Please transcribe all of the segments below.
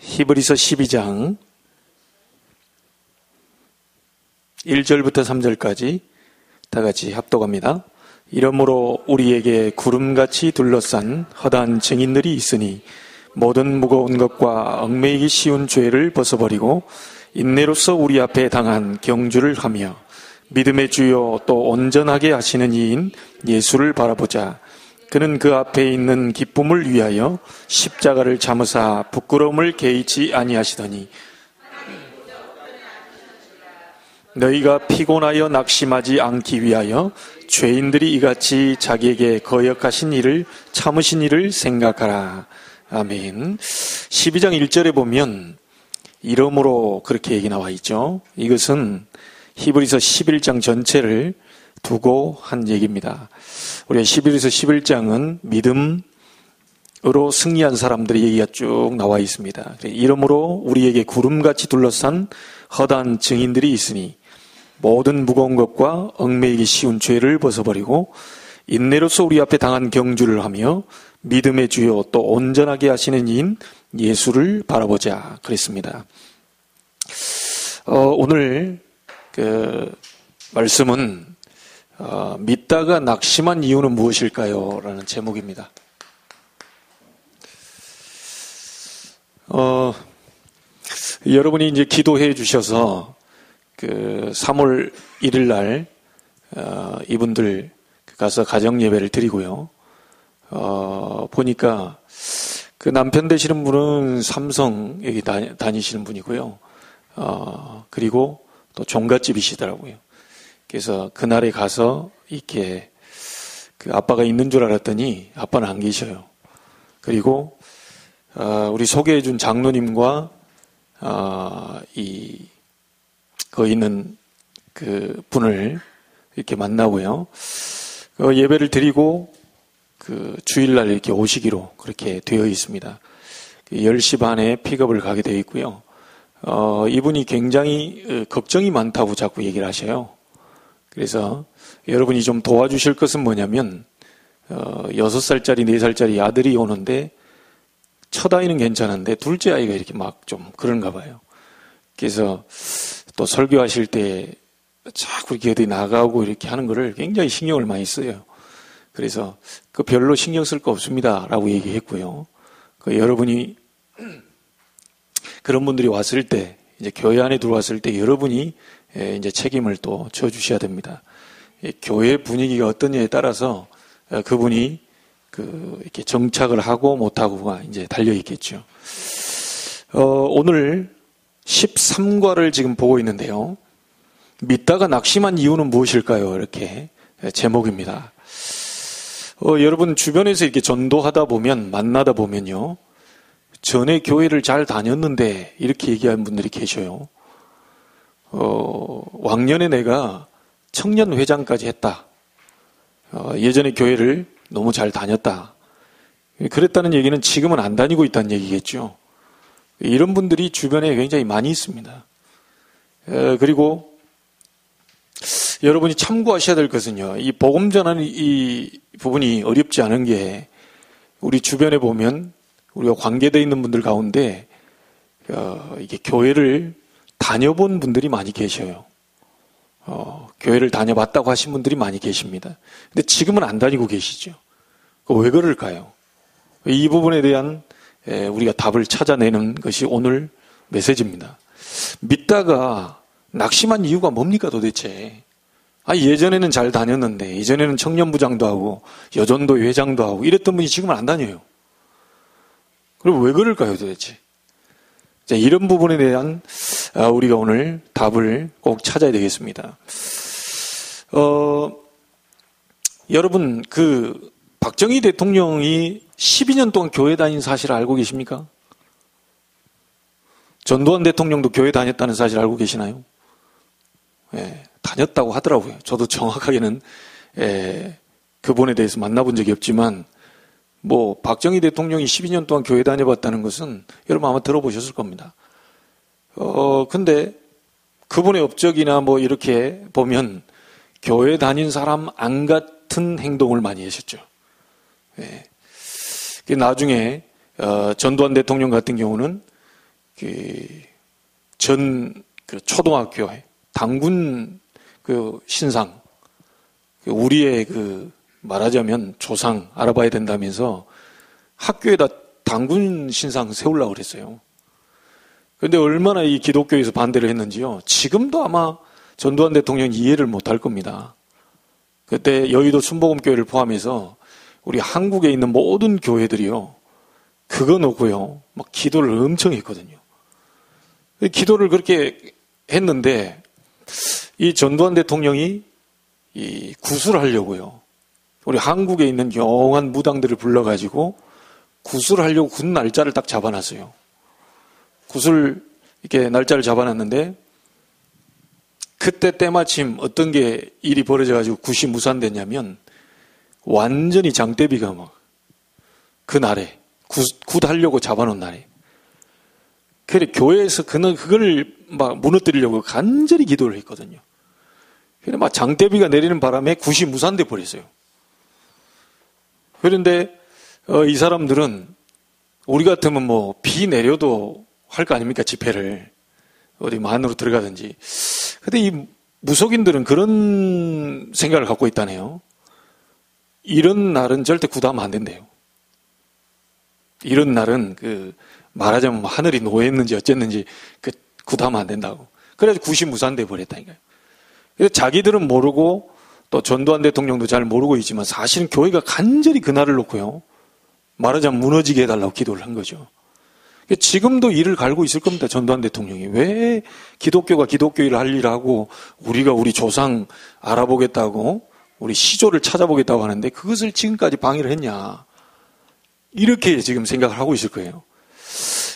히브리서 12장 1절부터 3절까지 다 같이 합독합니다. 이러므로 우리에게 구름같이 둘러싼 허다한 증인들이 있으니 모든 무거운 것과 얽매이기 쉬운 죄를 벗어버리고 인내로서 우리 앞에 당한 경주를 하며 믿음의 주요 또 온전하게 하시는 이인 예수를 바라보자. 그는 그 앞에 있는 기쁨을 위하여 십자가를 참으사 부끄러움을 개의치 아니하시더니 너희가 피곤하여 낙심하지 않기 위하여 죄인들이 이같이 자기에게 거역하신 일을 참으신 일을 생각하라. 아멘. 12장 1절에 보면 이러므로 그렇게 얘기 나와 있죠. 이것은 히브리서 11장 전체를 두고 한 얘기입니다. 우리가 히브리서 11장은 믿음으로 승리한 사람들의 얘기가 쭉 나와 있습니다. 이러므로 우리에게 구름같이 둘러싼 허다한 증인들이 있으니 모든 무거운 것과 얽매이기 쉬운 죄를 벗어버리고 인내로서 우리 앞에 당한 경주를 하며 믿음의 주요 또 온전하게 하시는 이인 예수를 바라보자 그랬습니다. 오늘 그 말씀은 믿다가 낙심한 이유는 무엇일까요? 라는 제목입니다. 여러분이 이제 기도해 주셔서 그 3월 1일 날 이분들 가서 가정 예배를 드리고요. 보니까 그 남편 되시는 분은 삼성 여기 다니시는 분이고요. 그리고 또 종갓집이시더라고요. 그래서 그날에 가서 이렇게 그 아빠가 있는 줄 알았더니 아빠는 안 계셔요. 그리고 우리 소개해준 장로님과 거기 있는 그 분을 이렇게 만나고요. 예배를 드리고 그 주일날 이렇게 오시기로 그렇게 되어 있습니다. 10시 반에 픽업을 가게 되어 있고요. 이분이 굉장히 걱정이 많다고 자꾸 얘기를 하셔요. 그래서 여러분이 좀 도와주실 것은 뭐냐면 6살짜리 4살짜리 아들이 오는데 첫 아이는 괜찮은데 둘째 아이가 이렇게 막 좀 그런가 봐요. 그래서 또 설교하실 때 자꾸 이렇게 어디 나가고 이렇게 하는 거를 굉장히 신경을 많이 써요. 그래서 그 별로 신경 쓸 거 없습니다 라고 얘기했고요. 여러분이 그런 분들이 왔을 때 이제 교회 안에 들어왔을 때 여러분이 이제 책임을 또 져주셔야 됩니다. 교회 분위기가 어떠냐에 따라서 그분이 이렇게 정착을 하고 못하고가 이제 달려 있겠죠. 오늘 13과를 지금 보고 있는데요. 믿다가 낙심한 이유는 무엇일까요? 이렇게 제목입니다. 여러분 주변에서 이렇게 전도하다 보면 만나다 보면요. 전에 교회를 잘 다녔는데 이렇게 얘기하는 분들이 계셔요. 왕년에 내가 청년회장까지 했다. 예전에 교회를 너무 잘 다녔다. 그랬다는 얘기는 지금은 안 다니고 있다는 얘기겠죠. 이런 분들이 주변에 굉장히 많이 있습니다. 그리고 여러분이 참고하셔야 될 것은요. 이 복음 전하는 이 부분이 어렵지 않은 게 우리 주변에 보면 우리가 관계되어 있는 분들 가운데 이게 교회를 다녀본 분들이 많이 계셔요. 교회를 다녀봤다고 하신 분들이 많이 계십니다. 근데 지금은 안 다니고 계시죠. 왜 그럴까요? 이 부분에 대한 우리가 답을 찾아내는 것이 오늘 메시지입니다. 믿다가 낙심한 이유가 뭡니까 도대체? 예전에는 잘 다녔는데 예전에는 청년부장도 하고 여전도 회장도 하고 이랬던 분이 지금은 안 다녀요. 그럼 왜 그럴까요 도대체? 자, 이런 부분에 대한 우리가 오늘 답을 꼭 찾아야 되겠습니다. 여러분 박정희 대통령이 12년 동안 교회 다닌 사실을 알고 계십니까? 전두환 대통령도 교회 다녔다는 사실 알고 계시나요? 다녔다고 하더라고요. 저도 정확하게는 그분에 대해서 만나본 적이 없지만 박정희 대통령이 12년 동안 교회 다녀봤다는 것은 여러분 아마 들어보셨을 겁니다. 근데 그분의 업적이나 이렇게 보면 교회 다닌 사람 안 같은 행동을 많이 하셨죠. 나중에 전두환 대통령 같은 경우는 그 초등학교 당군 그 신상, 우리의 그 말하자면 조상 알아봐야 된다면서 학교에다 당군 신상 세우려고 그랬어요. 그런데 얼마나 이 기독교에서 반대를 했는지요. 지금도 아마 전두환 대통령이 이해를 못할 겁니다. 그때 여의도 순복음교회를 포함해서 우리 한국에 있는 모든 교회들이요, 그거 놓고요 막 기도를 엄청 했거든요. 기도를 그렇게 했는데 이 전두환 대통령이 이 구술을 하려고요, 우리 한국에 있는 영한 무당들을 불러가지고 구술을 하려고 군 날짜를 딱 잡아놨어요. 구술 이렇게 날짜를 잡아놨는데 그때 때마침 어떤 게 일이 벌어져가지고 굿이 무산됐냐면 완전히 장대비가 막 그날에 굿 하려고 잡아놓은 날에, 그래 교회에서 그걸 막 무너뜨리려고 간절히 기도를 했거든요. 그래 막 장대비가 내리는 바람에 굿이 무산돼 버렸어요. 그런데 이 사람들은 우리 같으면 뭐 비 내려도 할 거 아닙니까? 집회를 어디 안으로 들어가든지. 근데 이 무속인들은 그런 생각을 갖고 있다네요. 이런 날은 절대 굿하면 안 된대요. 이런 날은 그 말하자면 하늘이 노했는지 어쨌는지 그 굿하면 안 된다고. 그래서 굿이 무산돼 버렸다니까요. 그래서 자기들은 모르고 또 전두환 대통령도 잘 모르고 있지만 사실은 교회가 간절히 그날을 놓고요, 말하자면 무너지게 해달라고 기도를 한 거죠. 지금도 이를 갈고 있을 겁니다. 전두환 대통령이 왜 기독교가 기독교를 할 일을 하고 우리가 우리 조상 알아보겠다고 우리 시조를 찾아보겠다고 하는데 그것을 지금까지 방해를 했냐, 이렇게 지금 생각을 하고 있을 거예요.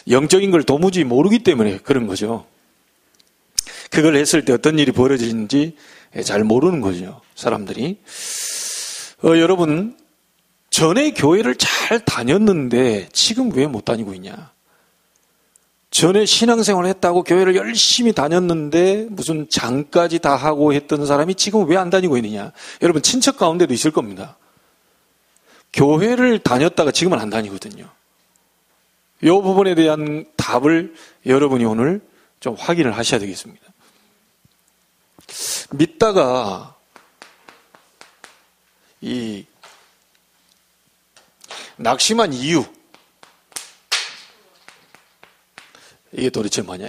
영적인 걸 도무지 모르기 때문에 그런 거죠. 그걸 했을 때 어떤 일이 벌어지는지 잘 모르는 거죠, 사람들이. 여러분, 전에 교회를 잘 다녔는데 지금 왜 못 다니고 있냐? 전에 신앙생활을 했다고 교회를 열심히 다녔는데 무슨 장까지 다 하고 했던 사람이 지금 왜 안 다니고 있느냐? 여러분, 친척 가운데도 있을 겁니다. 교회를 다녔다가 지금은 안 다니거든요. 이 부분에 대한 답을 여러분이 오늘 좀 확인을 하셔야 되겠습니다. 믿다가 이 낙심한 이유, 이게 도대체 뭐냐?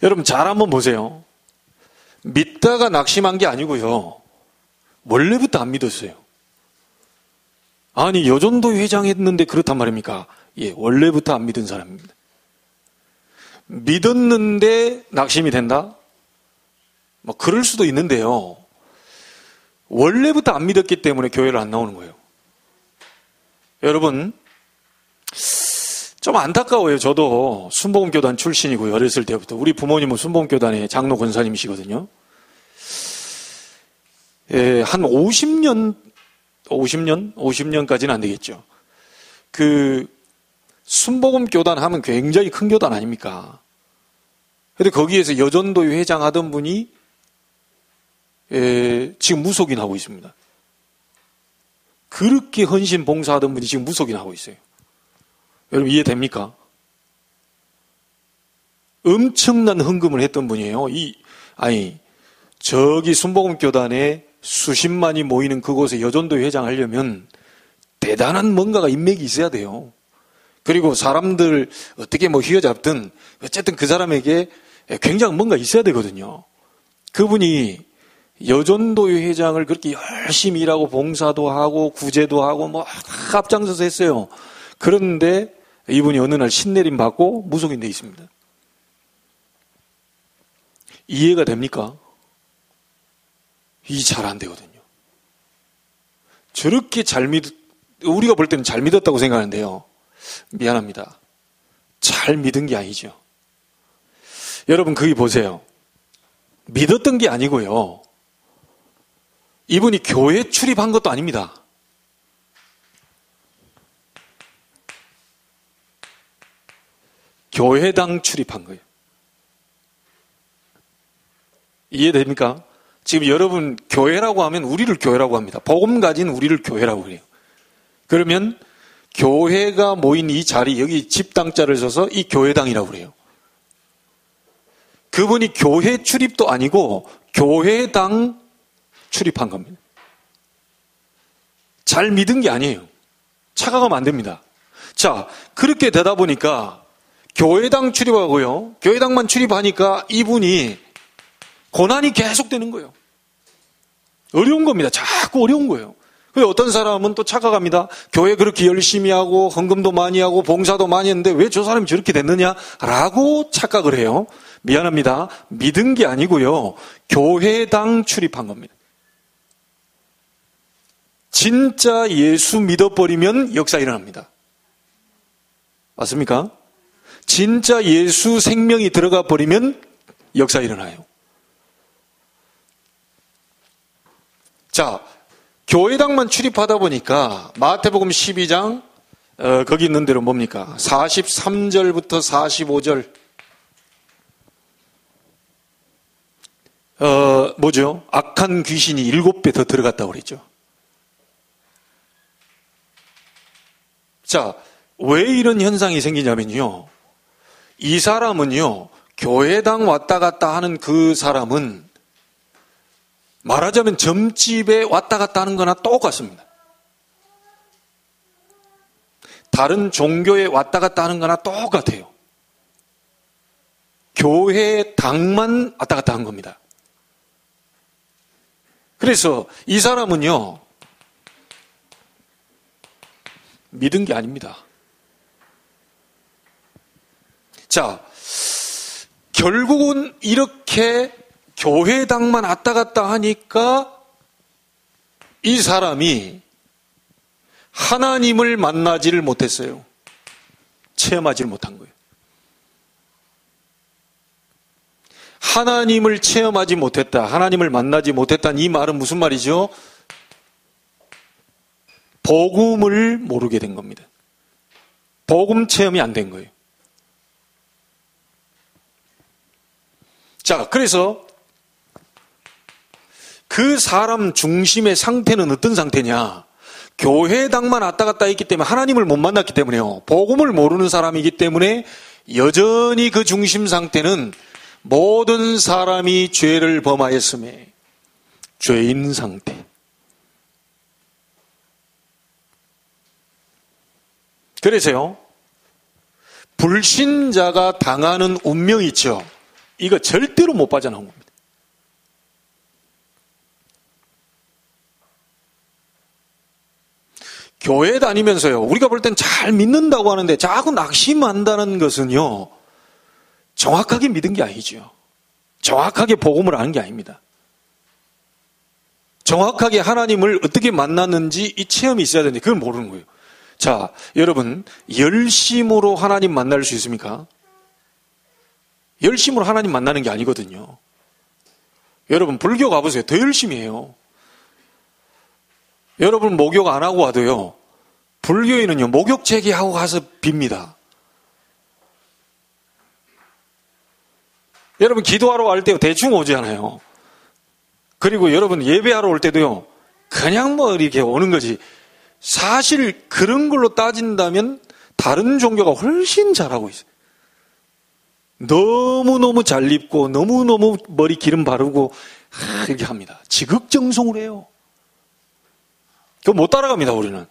여러분 잘 한번 보세요. 믿다가 낙심한 게 아니고요, 원래부터 안 믿었어요. 아니 여전도 회장했는데 그렇단 말입니까? 예, 원래부터 안 믿은 사람입니다. 믿었는데 낙심이 된다? 뭐 그럴 수도 있는데요, 원래부터 안 믿었기 때문에 교회를 안 나오는 거예요. 여러분 좀 안타까워요. 저도 순복음교단 출신이고요. 어렸을 때부터 우리 부모님은 순복음교단의 장로 권사님이시거든요. 한 50년까지는 안 되겠죠. 그 순복음교단 하면 굉장히 큰 교단 아닙니까? 근데 거기에서 여전도회 회장 하던 분이 지금 무속인 하고 있습니다. 그렇게 헌신 봉사하던 분이 지금 무속인 하고 있어요. 여러분 이해됩니까? 엄청난 헌금을 했던 분이에요. 저기 순복음교단에 수십만이 모이는 그곳에 여전도회 회장 하려면 대단한 뭔가가 인맥이 있어야 돼요. 그리고 사람들 어떻게 뭐 휘어잡든 어쨌든 그 사람에게 굉장히 뭔가 있어야 되거든요. 그분이 여전도회 회장을 그렇게 열심히 일하고 봉사도 하고 구제도 하고 뭐 앞장서서 했어요. 그런데 이분이 어느 날 신내림 받고 무속인 돼 있습니다. 이해가 됩니까? 이 잘 안 되거든요. 저렇게 우리가 볼 때는 잘 믿었다고 생각하는데요, 미안합니다, 잘 믿은 게 아니죠. 여러분 거기 보세요. 믿었던 게 아니고요, 이분이 교회 출입한 것도 아닙니다. 교회당 출입한 거예요. 이해됩니까? 지금 여러분 교회라고 하면 우리를 교회라고 합니다. 복음 가진 우리를 교회라고 그래요. 그러면 교회가 모인 이 자리, 여기 집당자를 써서 이 교회당이라고 그래요. 그분이 교회 출입도 아니고 교회당 출입한 겁니다. 잘 믿은 게 아니에요. 착각하면 안 됩니다. 자, 그렇게 되다 보니까 교회당 출입하고요. 교회당만 출입하니까 이분이 고난이 계속되는 거예요. 어려운 겁니다. 자꾸 어려운 거예요. 어떤 사람은 또 착각합니다. 교회 그렇게 열심히 하고 헌금도 많이 하고 봉사도 많이 했는데 왜 저 사람이 저렇게 됐느냐라고 착각을 해요. 미안합니다. 믿은 게 아니고요. 교회당 출입한 겁니다. 진짜 예수 믿어버리면 역사 일어납니다. 맞습니까? 진짜 예수 생명이 들어가 버리면 역사 일어나요. 자, 교회당만 출입하다 보니까 마태복음 12장 거기 있는 대로 뭡니까? 43절부터 45절 뭐죠? 악한 귀신이 7배 더 들어갔다고 그랬죠. 자, 왜 이런 현상이 생기냐면요. 이 사람은요, 교회당 왔다 갔다 하는 그 사람은 말하자면 점집에 왔다 갔다 하는 거나 똑같습니다. 다른 종교에 왔다 갔다 하는 거나 똑같아요. 교회당만 왔다 갔다 한 겁니다. 그래서 이 사람은요, 믿은 게 아닙니다. 자, 결국은 이렇게 교회당만 왔다 갔다 하니까 이 사람이 하나님을 만나지를 못했어요. 체험하지를 못한 거예요. 하나님을 체험하지 못했다, 하나님을 만나지 못했다는 이 말은 무슨 말이죠? 복음을 모르게 된 겁니다. 복음 체험이 안 된 거예요. 자, 그래서 그 사람 중심의 상태는 어떤 상태냐? 교회당만 왔다 갔다 했기 때문에 하나님을 못 만났기 때문에요. 복음을 모르는 사람이기 때문에 여전히 그 중심 상태는 모든 사람이 죄를 범하였음에 죄인 상태. 그래서요, 불신자가 당하는 운명이 있죠. 이거 절대로 못 빠져나온 겁니다. 교회 다니면서요, 우리가 볼 땐 잘 믿는다고 하는데 자꾸 낙심한다는 것은요, 정확하게 믿은 게 아니죠. 정확하게 복음을 아는 게 아닙니다. 정확하게 하나님을 어떻게 만났는지 이 체험이 있어야 되는데 그걸 모르는 거예요. 자, 여러분, 열심으로 하나님 만날 수 있습니까? 열심으로 하나님 만나는 게 아니거든요. 여러분, 불교 가보세요. 더 열심히 해요. 여러분, 목욕 안 하고 와도요, 불교인은요, 목욕 재개하고 가서 빕니다. 여러분, 기도하러 갈 때 대충 오잖아요. 그리고 여러분, 예배하러 올 때도요, 그냥 뭐 이렇게 오는 거지. 사실 그런 걸로 따진다면 다른 종교가 훨씬 잘하고 있어요. 너무너무 잘 입고 너무너무 머리 기름 바르고 이렇게 합니다. 지극정성으로 해요. 그거 못 따라갑니다, 우리는.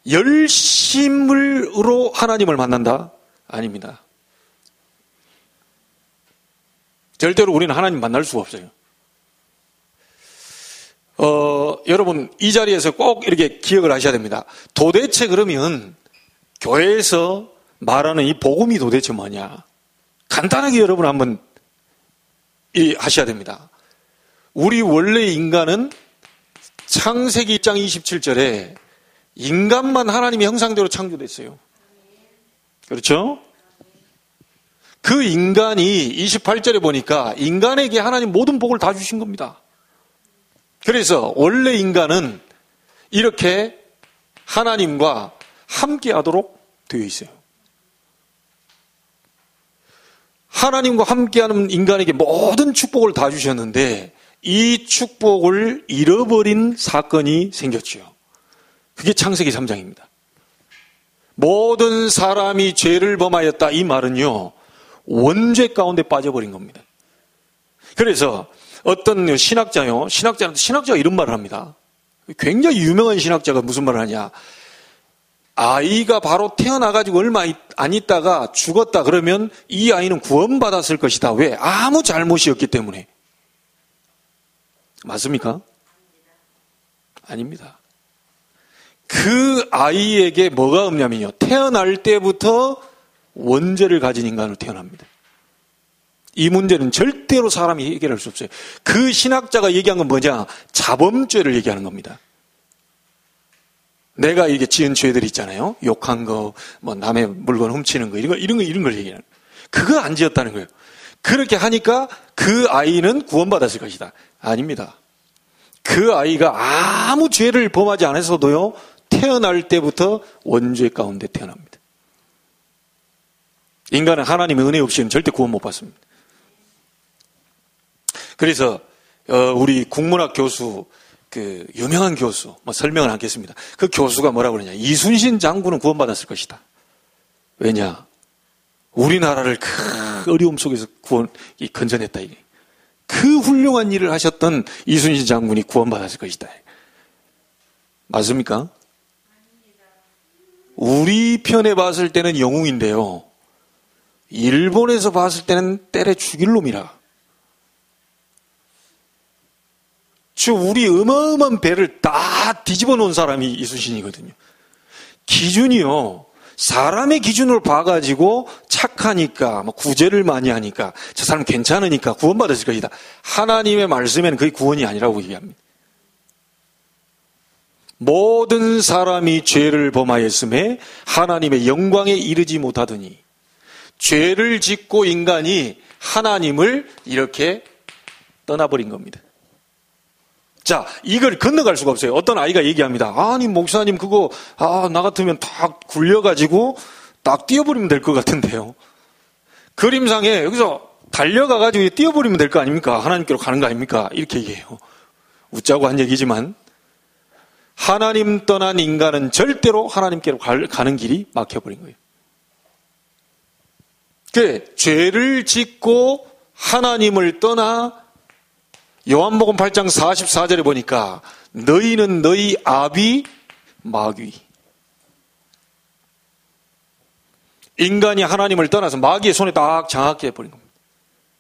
열심으로 하나님을 만난다? 아닙니다. 절대로 우리는 하나님 만날 수가 없어요. 여러분, 이 자리에서 꼭 이렇게 기억을 하셔야 됩니다. 도대체 그러면 교회에서 말하는 이 복음이 도대체 뭐냐? 간단하게 여러분 한번 하셔야 됩니다. 우리 원래 인간은 창세기 1장 27절에 인간만 하나님의 형상대로 창조됐어요. 그렇죠? 그 인간이 28절에 보니까 인간에게 하나님 모든 복을 다 주신 겁니다. 그래서 원래 인간은 이렇게 하나님과 함께 하도록 되어 있어요. 하나님과 함께하는 인간에게 모든 축복을 다 주셨는데 이 축복을 잃어버린 사건이 생겼죠. 그게 창세기 3장입니다. 모든 사람이 죄를 범하였다. 이 말은요, 원죄 가운데 빠져버린 겁니다. 그래서 어떤 신학자가 이런 말을 합니다. 굉장히 유명한 신학자가 무슨 말을 하냐. 아이가 바로 태어나가지고 얼마 안 있다가 죽었다 그러면 이 아이는 구원받았을 것이다. 왜? 아무 잘못이 없기 때문에. 맞습니까? 아닙니다. 그 아이에게 뭐가 없냐면요, 태어날 때부터 원죄를 가진 인간으로 태어납니다. 이 문제는 절대로 사람이 해결할 수 없어요. 그 신학자가 얘기한 건 뭐냐? 자범죄를 얘기하는 겁니다. 내가 이게 지은 죄들 있잖아요. 욕한 거, 뭐 남의 물건 훔치는 거, 이런 걸 얘기하는 거예요. 그거 안 지었다는 거예요. 그렇게 하니까 그 아이는 구원받았을 것이다. 아닙니다. 그 아이가 아무 죄를 범하지 않았어도요, 태어날 때부터 원죄 가운데 태어납니다. 인간은 하나님의 은혜 없이는 절대 구원 못 받습니다. 그래서 우리 국문학 교수, 그 유명한 교수, 설명을 하겠습니다. 그 교수가 뭐라고 그러냐? 이순신 장군은 구원받았을 것이다. 왜냐? 우리나라를 큰 어려움 속에서 건져냈다. 그 훌륭한 일을 하셨던 이순신 장군이 구원받았을 것이다. 맞습니까? 우리 편에 봤을 때는 영웅인데요, 일본에서 봤을 때는 때려 죽일 놈이라. 우리 어마어마한 배를 다 뒤집어 놓은 사람이 이순신이거든요. 기준이요, 사람의 기준으로 봐가지고 착하니까, 구제를 많이 하니까, 저 사람 괜찮으니까 구원받았을 것이다. 하나님의 말씀에는 그게 구원이 아니라고 얘기합니다. 모든 사람이 죄를 범하였음에 하나님의 영광에 이르지 못하더니, 죄를 짓고 인간이 하나님을 이렇게 떠나버린 겁니다. 자, 이걸 건너갈 수가 없어요. 어떤 아이가 얘기합니다. 아니, 목사님, 그거, 나 같으면 딱 굴려가지고 딱 뛰어버리면 될 것 같은데요. 그림상에 여기서 달려가가지고 뛰어버리면 될 거 아닙니까? 하나님께로 가는 거 아닙니까? 이렇게 얘기해요. 웃자고 한 얘기지만, 하나님 떠난 인간은 절대로 하나님께로 가는 길이 막혀버린 거예요. 죄를 짓고 하나님을 떠나 요한복음 8장 44절에 보니까 너희는 너희 아비 마귀. 인간이 하나님을 떠나서 마귀의 손에 딱 장악해 해버린 겁니다.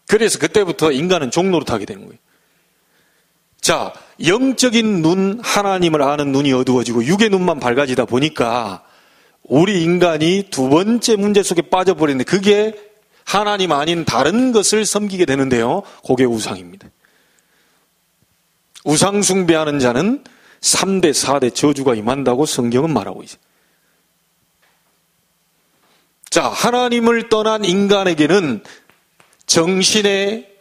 그래서 그때부터 인간은 종노릇하게 되는 거예요. 자, 영적인 눈, 하나님을 아는 눈이 어두워지고 육의 눈만 밝아지다 보니까 우리 인간이 두 번째 문제 속에 빠져버리는데, 그게 하나님 아닌 다른 것을 섬기게 되는데요, 그게 우상입니다. 우상 숭배하는 자는 3대 4대 저주가 임한다고 성경은 말하고 있어요. 자, 하나님을 떠난 인간에게는 정신의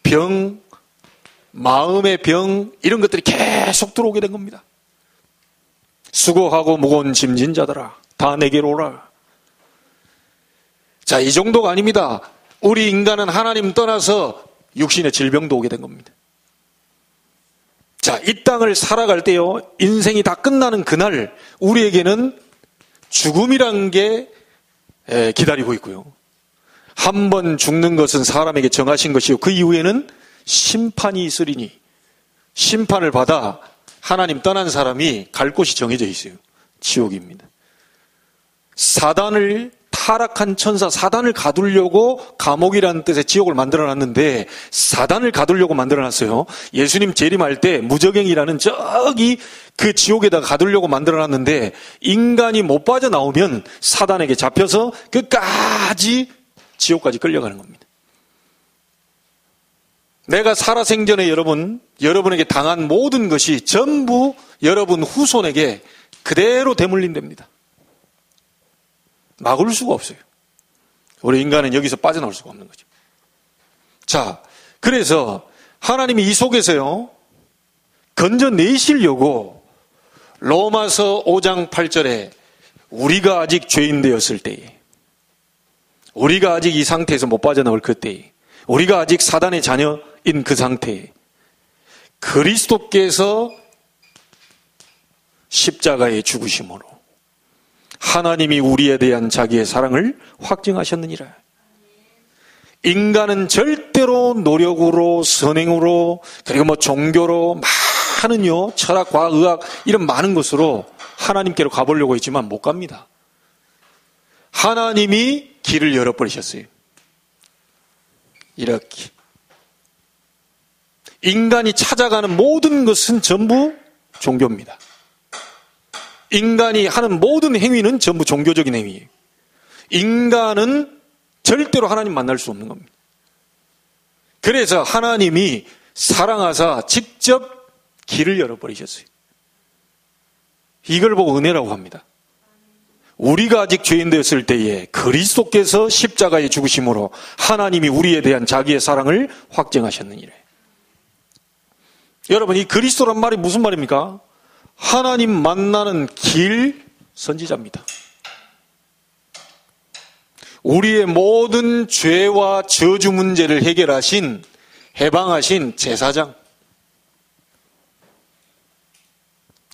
병, 마음의 병, 이런 것들이 계속 들어오게 된 겁니다. 수고하고 무거운 짐진 자들아, 다 내게로 오라. 자, 이 정도가 아닙니다. 우리 인간은 하나님 떠나서 육신의 질병도 오게 된 겁니다. 자, 이 땅을 살아갈 때요, 인생이 다 끝나는 그날 우리에게는 죽음이란 게 기다리고 있고요. 한 번 죽는 것은 사람에게 정하신 것이요, 그 이후에는 심판이 있으리니, 심판을 받아 하나님 떠난 사람이 갈 곳이 정해져 있어요. 지옥입니다. 사단을, 타락한 천사 사단을 가두려고 감옥이라는 뜻의 지옥을 만들어놨는데, 사단을 가두려고 만들어놨어요. 예수님 재림할 때 무저갱이라는 저기 그 지옥에다 가두려고 만들어놨는데, 인간이 못 빠져나오면 사단에게 잡혀서 끝까지 지옥까지 끌려가는 겁니다. 내가 살아생전에 여러분에게 당한 모든 것이 전부 여러분 후손에게 그대로 대물림됩니다. 막을 수가 없어요. 우리 인간은 여기서 빠져나올 수가 없는 거죠. 자, 그래서 하나님이 이 속에서요, 건져내시려고 로마서 5장 8절에 우리가 아직 죄인 되었을 때에, 우리가 아직 이 상태에서 못 빠져나올 그때에, 우리가 아직 사단의 자녀인 그 상태에 그리스도께서 십자가의 죽으심으로 하나님이 우리에 대한 자기의 사랑을 확증하셨느니라. 인간은 절대로 노력으로, 선행으로, 그리고 종교로 많은 철학, 과학, 의학 이런 많은 것으로 하나님께로 가보려고 했지만 못 갑니다. 하나님이 길을 열어버리셨어요. 이렇게. 인간이 찾아가는 모든 것은 전부 종교입니다. 인간이 하는 모든 행위는 전부 종교적인 행위예요. 인간은 절대로 하나님 만날 수 없는 겁니다. 그래서 하나님이 사랑하사 직접 길을 열어버리셨어요. 이걸 보고 은혜라고 합니다. 우리가 아직 죄인 되었을 때에 그리스도께서 십자가에 죽으심으로 하나님이 우리에 대한 자기의 사랑을 확증하셨느니라. 여러분, 이 그리스도란 말이 무슨 말입니까? 하나님 만나는 길 선지자입니다. 우리의 모든 죄와 저주 문제를 해결하신, 해방하신 제사장.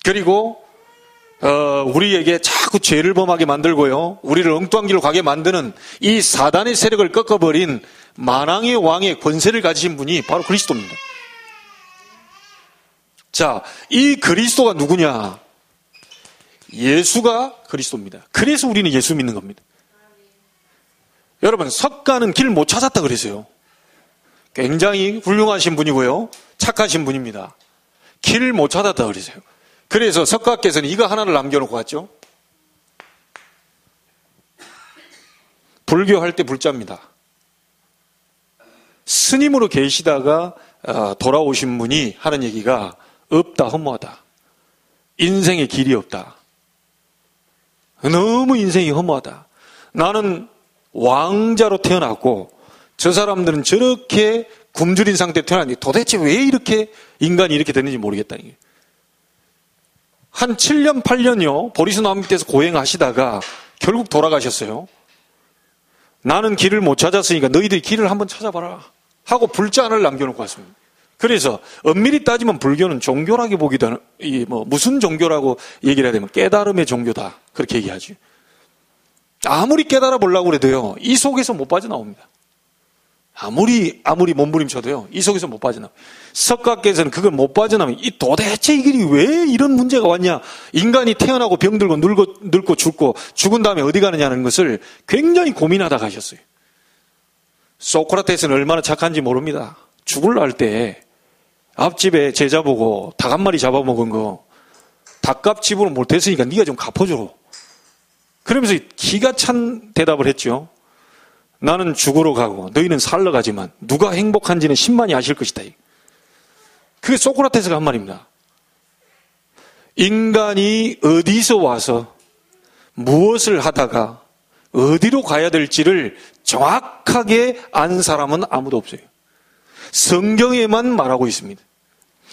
그리고 우리에게 자꾸 죄를 범하게 만들고요, 우리를 엉뚱한 길로 가게 만드는 이 사단의 세력을 꺾어버린 만왕의 왕의 권세를 가지신 분이 바로 그리스도입니다. 자, 이 그리스도가 누구냐? 예수가 그리스도입니다. 그래서 우리는 예수 믿는 겁니다. 여러분, 석가는 길 못 찾았다 그랬어요. 굉장히 훌륭하신 분이고요, 착하신 분입니다. 길 못 찾았다 그랬어요. 그래서 석가께서는 이거 하나를 남겨놓고 갔죠. 불교할 때 불자입니다. 스님으로 계시다가 돌아오신 분이 하는 얘기가 없다, 허무하다. 인생의 길이 없다. 너무 인생이 허무하다. 나는 왕자로 태어났고 저 사람들은 저렇게 굶주린 상태로 태어났는데 도대체 왜 이렇게 인간이 이렇게 됐는지 모르겠다는 거예요. 한 7년, 8년요, 보리수 나무 밑에서 고행하시다가 결국 돌아가셨어요. 나는 길을 못 찾았으니까 너희들이 길을 한번 찾아봐라 하고 불자안을 남겨놓고 왔습니다. 그래서 엄밀히 따지면 불교는 종교라고 보기도 무슨 종교라고 얘기를 해야 되면 깨달음의 종교다, 그렇게 얘기하죠. 아무리 깨달아 보려고 그래도요, 이 속에서 못 빠져나옵니다. 아무리 몸부림쳐도요, 이 속에서 못 빠져나옵니다. 석가께서는 그걸 못 빠져나오면 도대체 이 길이 왜 이런 문제가 왔냐, 인간이 태어나고 병들고 늙고 죽은 다음에 어디 가느냐는 것을 굉장히 고민하다 가셨어요. 소크라테스는 얼마나 착한지 모릅니다. 죽을라 할 때 앞집에 제자 보고 닭 한 마리 잡아먹은 거 닭값 집으로 못했으니까 네가 좀 갚아줘, 그러면서 기가 찬 대답을 했죠. 나는 죽으러 가고 너희는 살러 가지만 누가 행복한지는 신만이 아실 것이다. 그게 소크라테스가 한 말입니다. 인간이 어디서 와서 무엇을 하다가 어디로 가야 될지를 정확하게 안 사람은 아무도 없어요. 성경에만 말하고 있습니다.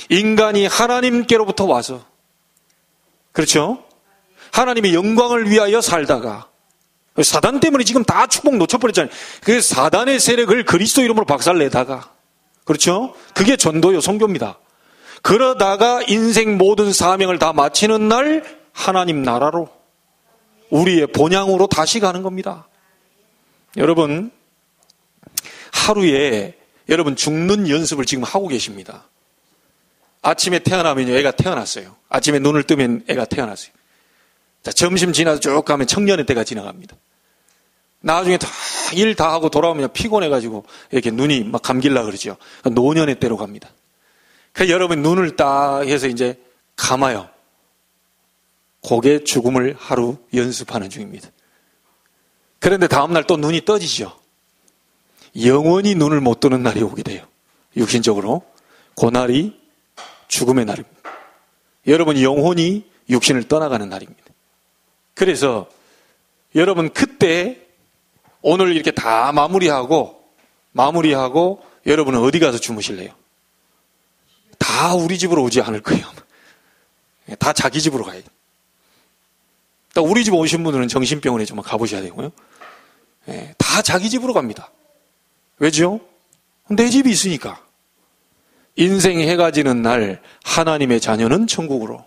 인간이 하나님께로부터 와서, 그렇죠? 하나님의 영광을 위하여 살다가 사단 때문에 지금 다 축복 놓쳐버렸잖아요. 그 사단의 세력을 그리스도 이름으로 박살내다가, 그렇죠? 그게 전도요, 선교입니다. 그러다가 인생 모든 사명을 다 마치는 날 하나님 나라로, 우리의 본향으로 다시 가는 겁니다. 여러분, 하루에 여러분 죽는 연습을 지금 하고 계십니다. 아침에 태어나면요, 애가 태어났어요. 아침에 눈을 뜨면 애가 태어났어요. 자, 점심 지나서 쭉 가면 청년의 때가 지나갑니다. 나중에 일 다 하고 돌아오면 피곤해가지고 이렇게 눈이 막 감길라 그러죠. 노년의 때로 갑니다. 그래서 여러분 눈을 딱 해서 이제 감아요. 그게 죽음을 하루 연습하는 중입니다. 그런데 다음날 또 눈이 떠지죠. 영원히 눈을 못 뜨는 날이 오게 돼요. 육신적으로. 그날이 죽음의 날입니다. 여러분 영혼이 육신을 떠나가는 날입니다. 그래서 여러분 그때 오늘 이렇게 다 마무리하고 여러분은 어디 가서 주무실래요? 다 우리 집으로 오지 않을 거예요. 다 자기 집으로 가요. 딱 우리 집 오신 분들은 정신병원에 좀 가보셔야 되고요. 다 자기 집으로 갑니다. 왜죠? 내 집이 있으니까. 인생 해가 지는 날 하나님의 자녀는 천국으로,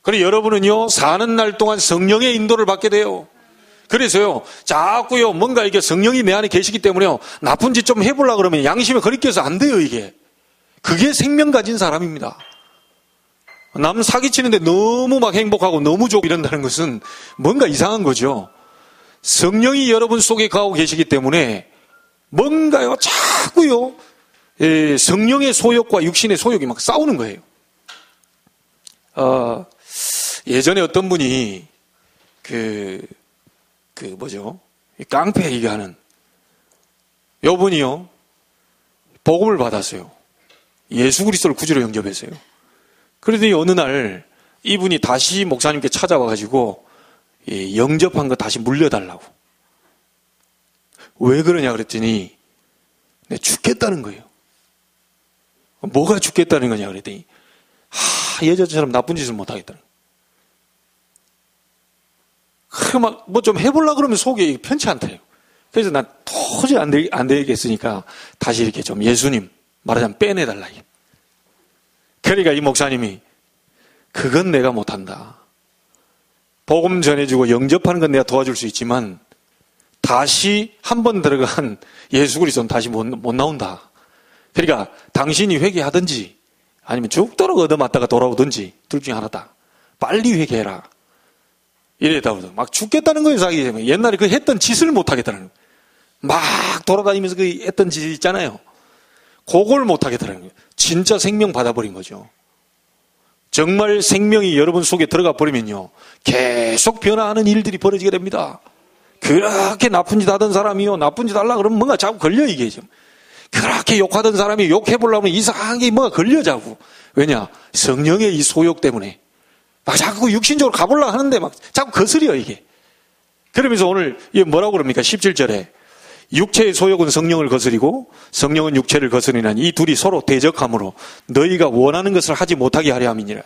그리고 여러분은요, 사는 날 동안 성령의 인도를 받게 돼요. 그래서요, 자꾸요, 뭔가 이게 성령이 내 안에 계시기 때문에요, 나쁜 짓 좀 해보려고 그러면 양심에 거리껴서 안 돼요, 이게. 그게 생명 가진 사람입니다. 남 사기치는데 너무 막 행복하고 너무 좋고 이런다는 것은 뭔가 이상한 거죠. 성령이 여러분 속에 가고 계시기 때문에 뭔가요, 자꾸요, 성령의 소욕과 육신의 소욕이 막 싸우는 거예요. 예전에 어떤 분이 깡패 얘기하는 요 분이요, 복음을 받았어요. 예수 그리스도를 구주로 영접했어요. 그러더니 어느 날 이분이 다시 목사님께 찾아와가지고 영접한 거 다시 물려달라고. 왜 그러냐 그랬더니 내가 죽겠다는 거예요. 뭐가 죽겠다는 거냐 그랬더니 예전처럼 나쁜 짓을 못하겠다는 거예요. 그래 막 뭐 좀 해보려고 그러면 속이 편치 않대요. 그래서 난 도저히 안 되겠으니까 다시 이렇게 좀 예수님 말하자면 빼내달라. 그러니까 이 목사님이 그건 내가 못한다. 복음 전해주고 영접하는 건 내가 도와줄 수 있지만 다시 한 번 들어간 예수 그리스도는 다시 못 나온다. 그러니까 당신이 회개하든지 아니면 죽도록 얻어맞다가 돌아오든지 둘 중에 하나다. 빨리 회개해라. 이랬다고 막 죽겠다는 거예요, 자기. 옛날에 그 했던 짓을 못 하겠다는 거예요. 막 돌아다니면서 그 했던 짓 있잖아요. 그걸 못 하겠다는 거예요. 진짜 생명 받아버린 거죠. 정말 생명이 여러분 속에 들어가 버리면요, 계속 변화하는 일들이 벌어지게 됩니다. 그렇게 나쁜 짓 하던 사람이요, 나쁜 짓 하려고 그러면 뭔가 자꾸 걸려, 이게 지금. 그렇게 욕하던 사람이 욕해보려면 이상하게 뭐가 걸려, 자꾸. 왜냐? 성령의 이 소욕 때문에. 막 자꾸 육신적으로 가보려고 하는데 막 자꾸 거스려, 이게. 그러면서 오늘 이게 뭐라고 그럽니까? 17절에. 육체의 소욕은 성령을 거스리고 성령은 육체를 거스리나니 이 둘이 서로 대적함으로 너희가 원하는 것을 하지 못하게 하려 함이니라.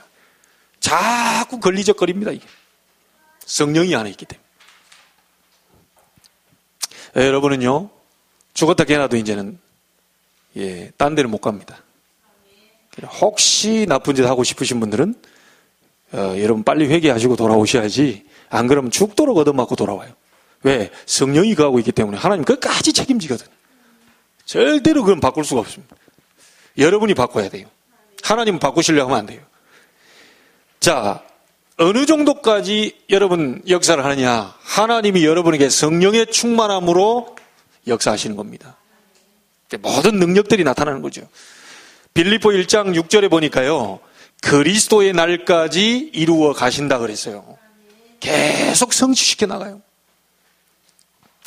자꾸 걸리적거립니다, 이게. 성령이 안에 있기 때문에. 여러분은요, 죽었다 깨나도 이제는 딴 데는 못 갑니다. 혹시 나쁜 짓 하고 싶으신 분들은 여러분 빨리 회개하시고 돌아오셔야지, 안 그러면 죽도록 얻어맞고 돌아와요. 왜? 성령이 거하고 있기 때문에 하나님 끝까지 책임지거든요. 절대로 그건 바꿀 수가 없습니다. 여러분이 바꿔야 돼요. 하나님은 바꾸시려고 하면 안 돼요. 자, 어느 정도까지 여러분 역사를 하느냐? 하나님이 여러분에게 성령의 충만함으로 역사하시는 겁니다. 모든 능력들이 나타나는 거죠. 빌립보 1장 6절에 보니까요, 그리스도의 날까지 이루어 가신다 그랬어요. 계속 성취시켜 나가요.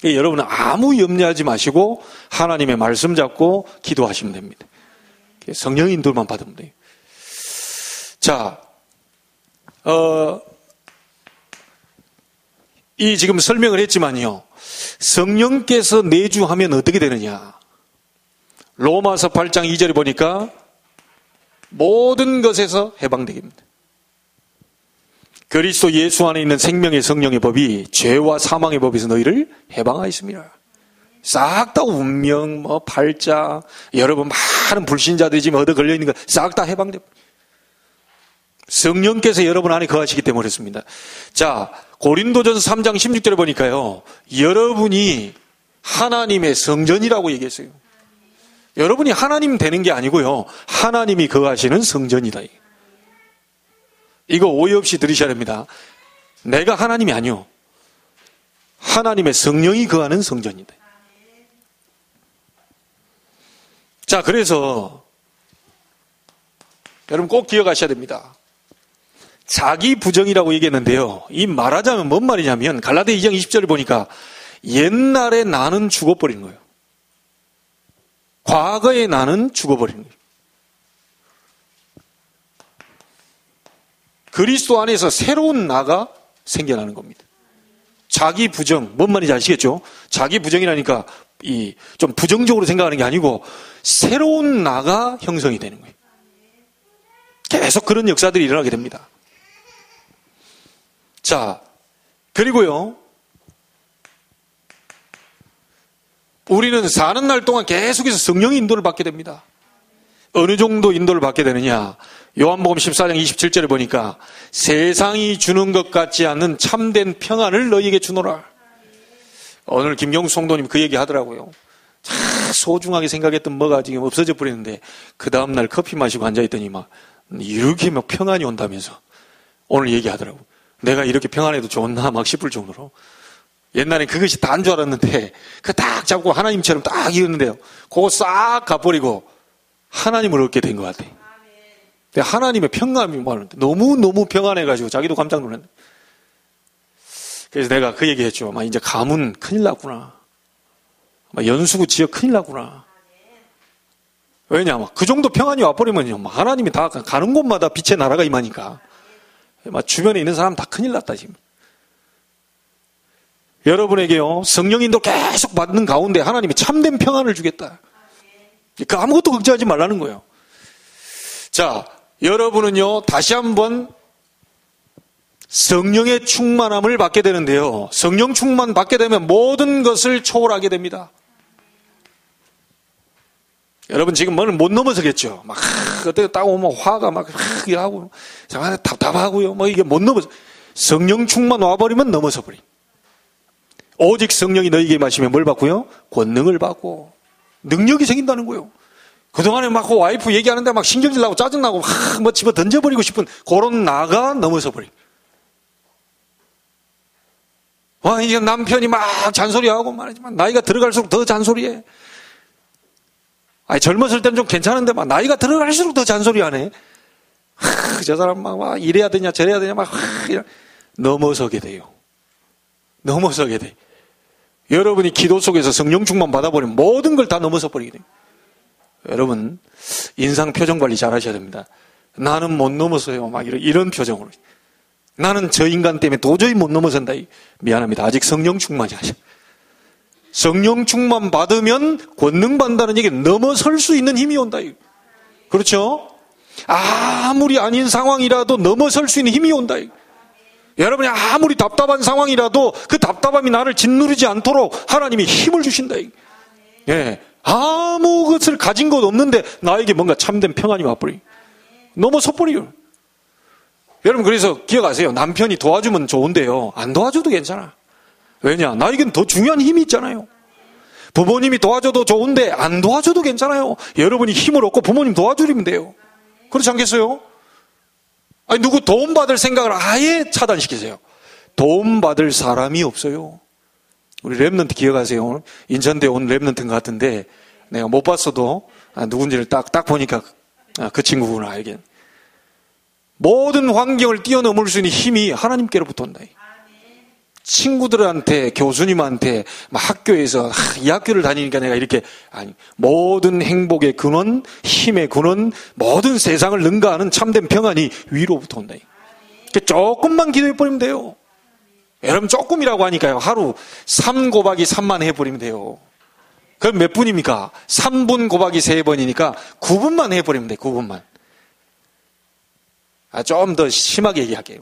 여러분은 아무 염려하지 마시고 하나님의 말씀 잡고 기도하시면 됩니다. 성령 인도만 받으면 돼요. 자, 이 지금 설명을 했지만요, 성령께서 내주하면 어떻게 되느냐? 로마서 8장 2절에 보니까 모든 것에서 해방되게 됩니다. 그리스도 예수 안에 있는 생명의 성령의 법이 죄와 사망의 법에서 너희를 해방하였습니다. 싹 다 운명, 팔자, 여러분 많은 불신자들이 지금 얻어 걸려 있는 거 싹 다 해방됩니다. 성령께서 여러분 안에 거하시기 때문에 그렇습니다. 자, 고린도전서 3장 16절에 보니까요, 여러분이 하나님의 성전이라고 얘기했어요. 여러분이 하나님 되는 게 아니고요, 하나님이 거하시는 성전이다. 이거 오해 없이 들으셔야 됩니다. 내가 하나님이 아니요, 하나님의 성령이 거하는 성전이다. 자, 그래서 여러분 꼭 기억하셔야 됩니다. 자기 부정이라고 얘기했는데요, 이 말하자면 뭔 말이냐면 갈라디아 2장 20절을 보니까 옛날에 나는 죽어버린 거예요. 과거의 나는 죽어버린 거예요. 그리스도 안에서 새로운 나가 생겨나는 겁니다. 자기 부정, 뭔 말인지 아시겠죠? 자기 부정이라니까 좀 부정적으로 생각하는 게 아니고 새로운 나가 형성이 되는 거예요. 계속 그런 역사들이 일어나게 됩니다. 자, 그리고요, 우리는 사는 날 동안 계속해서 성령의 인도를 받게 됩니다. 어느 정도 인도를 받게 되느냐? 요한복음 14장 27절에 보니까 세상이 주는 것 같지 않는 참된 평안을 너희에게 주노라. 오늘 김경수 성도님 그 얘기 하더라고요. 참 소중하게 생각했던 뭐가 지금 없어져 버리는데 그 다음날 커피 마시고 앉아있더니 막 이렇게 막 평안이 온다면서 오늘 얘기하더라고요. 내가 이렇게 평안해도 좋나 막 싶을 정도로. 옛날엔 그것이 다인 줄 알았는데 그 딱 잡고 하나님처럼 딱 이었는데요. 그거 싹 가버리고 하나님을 얻게 된 것 같아요. 하나님의 평안이 많은데 너무너무 평안해가지고 자기도 깜짝 놀랐네. 그래서 내가 그 얘기했죠. 막 이제 가문 큰일 났구나. 막 연수구 지역 큰일 났구나. 왜냐면 그 정도 평안이 와버리면 하나님이 다 가는 곳마다 빛의 나라가 임하니까 막 주변에 있는 사람 다 큰일 났다 지금. 여러분에게요 성령인도 계속 받는 가운데 하나님이 참된 평안을 주겠다. 그 아무것도 걱정하지 말라는 거예요. 자, 여러분은요 다시 한번 성령의 충만함을 받게 되는데요. 성령 충만 받게 되면 모든 것을 초월하게 됩니다. 여러분 지금 뭐는 못 넘어서겠죠. 막 그때 딱 오면 화가 막 하고 답답하고요. 뭐 이게 못 넘어서. 성령 충만 와버리면 넘어서 버림. 오직 성령이 너희에게 임하시면 뭘 받고요? 권능을 받고 능력이 생긴다는 거예요. 그동안에 막 와이프 얘기하는데 막 신경질 나고 짜증나고 뭐 집어 던져버리고 싶은 그런 나가 넘어서 버림. 와, 이제 남편이 막 잔소리하고 말하지만 나이가 들어갈수록 더 잔소리해. 아니, 젊었을 때는 좀 괜찮은데 막 나이가 들어갈수록 더 잔소리하네. 저 사람 막 이래야 되냐 저래야 되냐 막 넘어서게 돼요. 넘어서게 돼. 여러분이 기도 속에서 성령 충만 받아버리면 모든 걸 다 넘어서 버리게 돼요. 여러분 인상 표정 관리 잘 하셔야 됩니다. 나는 못 넘어서요. 막 이런 표정으로. 나는 저 인간 때문에 도저히 못 넘어선다. 미안합니다. 아직 성령 충만이 하셔. 성령 충만 받으면 권능 받는다는 얘기는 넘어설 수 있는 힘이 온다. 그렇죠? 아무리 아닌 상황이라도 넘어설 수 있는 힘이 온다. 여러분이 아무리 답답한 상황이라도 그 답답함이 나를 짓누르지 않도록 하나님이 힘을 주신다. 예. 아무 것을 가진 것 없는데 나에게 뭔가 참된 평안이 와버리. 넘어서 버려요. 여러분 그래서 기억하세요. 남편이 도와주면 좋은데요. 안 도와줘도 괜찮아. 왜냐? 나에겐 더 중요한 힘이 있잖아요. 부모님이 도와줘도 좋은데 안 도와줘도 괜찮아요. 여러분이 힘을 얻고 부모님 도와주리면 돼요. 그렇지 않겠어요? 아니 누구 도움받을 생각을 아예 차단시키세요. 도움받을 사람이 없어요. 우리 랩런트 기억하세요? 인천대 온 랩런트인 것 같은데 내가 못 봤어도 누군지를 딱 보니까 그 친구구나 알겠네. 모든 환경을 뛰어넘을 수 있는 힘이 하나님께로부터 온다. 친구들한테 교수님한테 학교에서 이 학교를 다니니까 내가 이렇게 아니 모든 행복의 근원, 힘의 근원, 모든 세상을 능가하는 참된 평안이 위로부터 온다. 조금만 기도해버리면 돼요. 여러분 조금이라고 하니까요. 하루 3 곱하기 3만 해버리면 돼요. 그럼 몇 분입니까? 3분 곱하기 3번이니까 9분만 해버리면 돼요. 9분만. 좀 더 심하게 얘기할게요.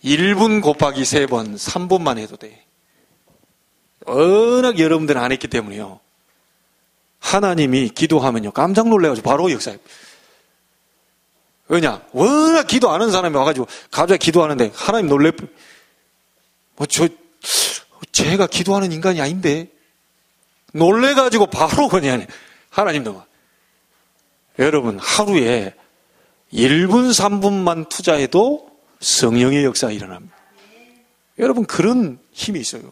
1분 곱하기 3번 3분만 해도 돼. 워낙 여러분들은 안 했기 때문에요. 하나님이 기도하면요 깜짝 놀래가지고 바로 역사해요. 왜냐? 워낙 기도 안 하는 사람이 와가지고 갑자기 기도하는데 하나님 놀래. 제가 기도하는 인간이 아닌데 놀래가지고 바로 그냥 하나님도 막. 여러분 하루에 1분 3분만 투자해도 성령의 역사가 일어납니다. 여러분 그런 힘이 있어요.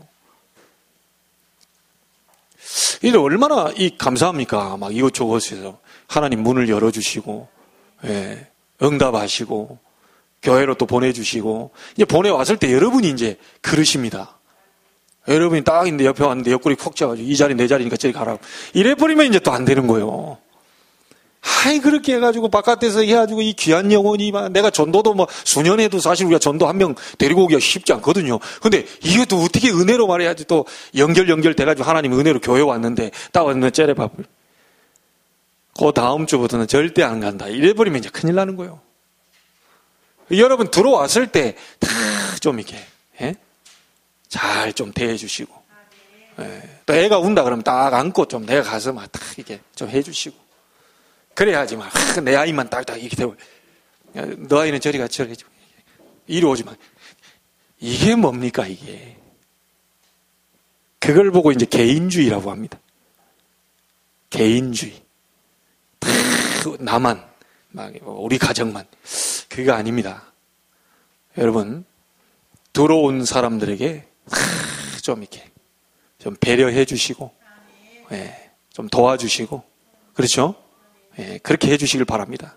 이게 얼마나 감사합니까? 막 이것저것에서 하나님 문을 열어주시고, 예, 응답하시고, 교회로 또 보내주시고, 이제 보내왔을 때 여러분이 이제 그러십니다. 여러분이 딱 있는데 옆에 왔는데 옆구리 콕 쪄가지고 이 자리 내 자리니까 저리 가라고. 이래버리면 이제 또 안 되는 거예요. 아이, 그렇게 해가지고 바깥에서 해가지고 이 귀한 영혼이 내가 전도도 뭐 수년 해도 사실 우리가 전도 한 명 데리고 오기가 쉽지 않거든요. 근데 이것도 어떻게 은혜로 말해야지 또 연결돼가지고 하나님 은혜로 교회 왔는데 딱 왔는데 째려봐버려. 그 다음 주부터는 절대 안 간다. 이래버리면 이제 큰일 나는 거예요. 여러분 들어왔을 때 다 좀 이렇게 잘 좀 대해주시고, 또 애가 운다 그러면 딱 안고 좀 내가 가서 막 딱 이렇게 좀 해주시고. 그래야 하지 마. 내 아이만 딱딱 이렇게 되고, 너 아이는 저리 가, 저리 가. 이리 오지 마. 이게 뭡니까, 이게? 그걸 보고 이제 개인주의라고 합니다. 개인주의. 나만, 우리 가정만. 그거 아닙니다. 여러분, 들어온 사람들에게 좀 이렇게 좀 배려해 주시고, 예, 좀 도와주시고, 그렇죠? 예, 그렇게 해 주시길 바랍니다.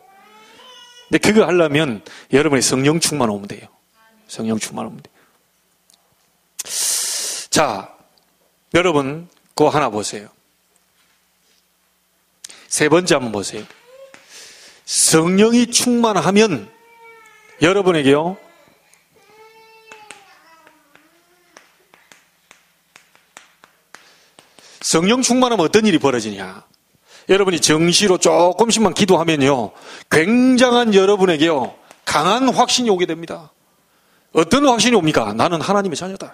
근데 그거 하려면 여러분의 성령 충만 오면 돼요. 성령 충만 오면 돼요. 자, 여러분, 그거 하나 보세요. 세 번째 한번 보세요. 성령이 충만하면 여러분에게요, 성령 충만하면 어떤 일이 벌어지냐? 여러분이 정시로 조금씩만 기도하면요, 굉장한 여러분에게요, 강한 확신이 오게 됩니다. 어떤 확신이 옵니까? 나는 하나님의 자녀다.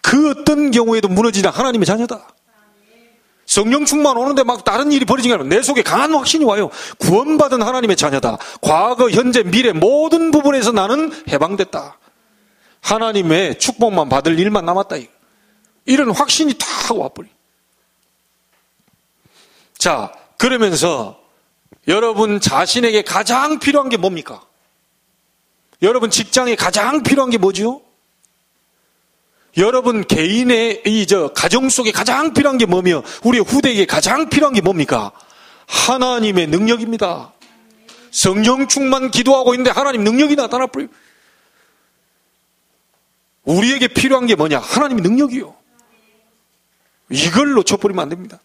그 어떤 경우에도 무너지지 않는 하나님의 자녀다. 성령 충만 오는데 막 다른 일이 벌어지는 게 아니라 내 속에 강한 확신이 와요. 구원받은 하나님의 자녀다. 과거, 현재, 미래 모든 부분에서 나는 해방됐다. 하나님의 축복만 받을 일만 남았다. 이런 확신이 탁 와버려. 자, 그러면서 여러분 자신에게 가장 필요한 게 뭡니까? 여러분 직장에 가장 필요한 게 뭐죠? 여러분 개인의 가정 속에 가장 필요한 게 뭐며 우리 후대에게 가장 필요한 게 뭡니까? 하나님의 능력입니다. 성령 충만 기도하고 있는데 하나님 능력이 나타나 버려요. 우리에게 필요한 게 뭐냐? 하나님의 능력이요. 이걸 놓쳐버리면 안 됩니다.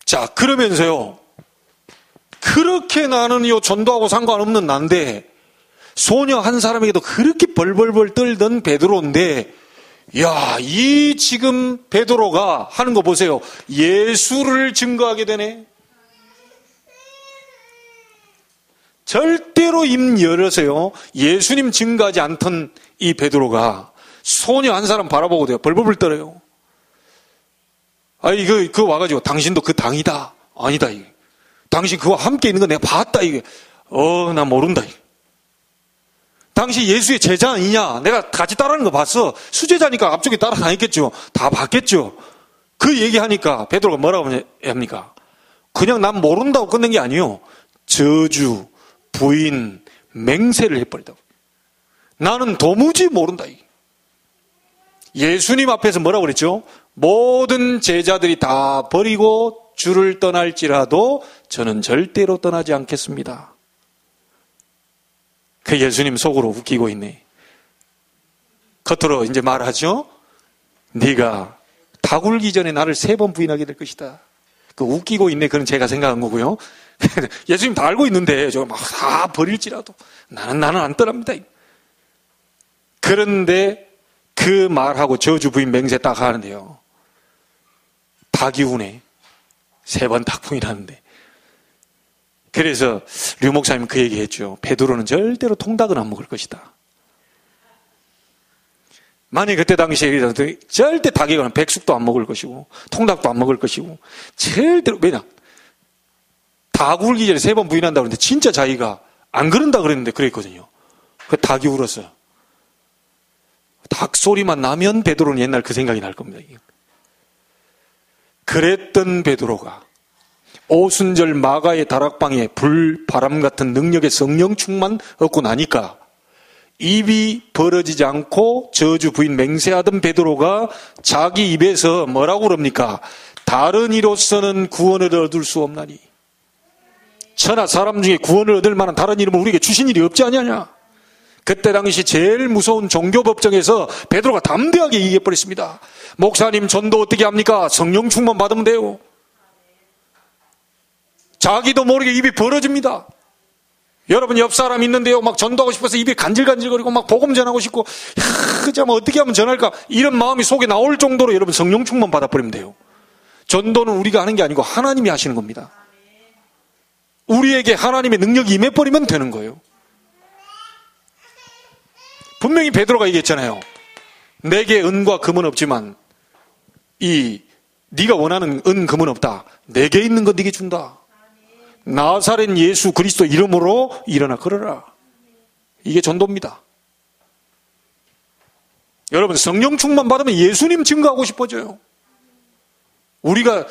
자, 그러면서요, 그렇게 나는 전도하고 상관없는 난데 소녀 한 사람에게도 그렇게 벌벌벌 떨던 베드로인데, 야, 이 지금 베드로가 하는 거 보세요. 예수를 증거하게 되네. 절대로 입 열어서요, 예수님 증거하지 않던 이 베드로가 소녀 한 사람 바라보고 돼요. 벌벌벌 떨어요. 그거 와가지고 당신도 그 당이다. 아니다. 이게. 당신 그와 함께 있는 거 내가 봤다. 이게. 나 모른다. 이게. 당신 예수의 제자 아니냐? 내가 같이 따라하는 거 봤어. 수제자니까 앞쪽에 따라다녔겠죠. 다 봤겠죠. 그 얘기하니까 베드로가 뭐라고 합니까? 그냥 난 모른다고 끝낸 게 아니에요. 저주, 부인, 맹세를 해버리다고. 나는 도무지 모른다. 예수님 앞에서 뭐라고 그랬죠? 모든 제자들이 다 버리고 주를 떠날지라도 저는 절대로 떠나지 않겠습니다. 그 예수님 속으로 웃기고 있네. 겉으로 이제 말하죠. 네가 다 굴기 전에 나를 3번 부인하게 될 것이다. 그 웃기고 있네. 그건 제가 생각한 거고요. 예수님 다 알고 있는데 저 막 다 버릴지라도 나는 안 떠납니다. 그런데 그 말하고 저주 부인 맹세 딱 하는데요. 다 기우네. 3번 딱 부인하는데. 그래서 류 목사님 그 얘기했죠. 베드로는 절대로 통닭은 안 먹을 것이다. 만약 그때 당시에 절대 닭이거나 백숙도 안 먹을 것이고 통닭도 안 먹을 것이고 절대로, 왜냐? 다 굴기 전에 3번 부인한다고 그러는데 진짜 자기가 안 그런다 그랬는데 그랬거든요. 그 닭이 울었어요. 닭 소리만 나면 베드로는 옛날 그 생각이 날 겁니다. 그랬던 베드로가 오순절 마가의 다락방에 바람 같은 능력의 성령 충만 얻고 나니까 입이 벌어지지 않고 저주 부인 맹세하던 베드로가 자기 입에서 뭐라고 그럽니까? 다른 이로서는 구원을 얻을 수 없나니. 천하 사람 중에 구원을 얻을 만한 다른 이름을 우리에게 주신 일이 없지 않느냐. 그때 당시 제일 무서운 종교법정에서 베드로가 담대하게 얘기해버렸습니다. 목사님 전도 어떻게 합니까? 성령 충만 받으면 돼요. 자기도 모르게 입이 벌어집니다. 여러분 옆 사람 있는데요, 막 전도하고 싶어서 입이 간질간질거리고 막 복음 전하고 싶고, 어떻게 하면 전할까? 이런 마음이 속에 나올 정도로 여러분 성령 충만 받아버리면 돼요. 전도는 우리가 하는 게 아니고 하나님이 하시는 겁니다. 우리에게 하나님의 능력이 임해버리면 되는 거예요. 분명히 베드로가 얘기했잖아요. 내게 은과 금은 없지만 이 네가 원하는 은, 금은 없다. 내게 있는 거 네게 준다. 나사렛 예수 그리스도 이름으로 일어나 걸어라. 이게 전도입니다. 여러분, 성령 충만 받으면 예수님 증거하고 싶어져요. 우리가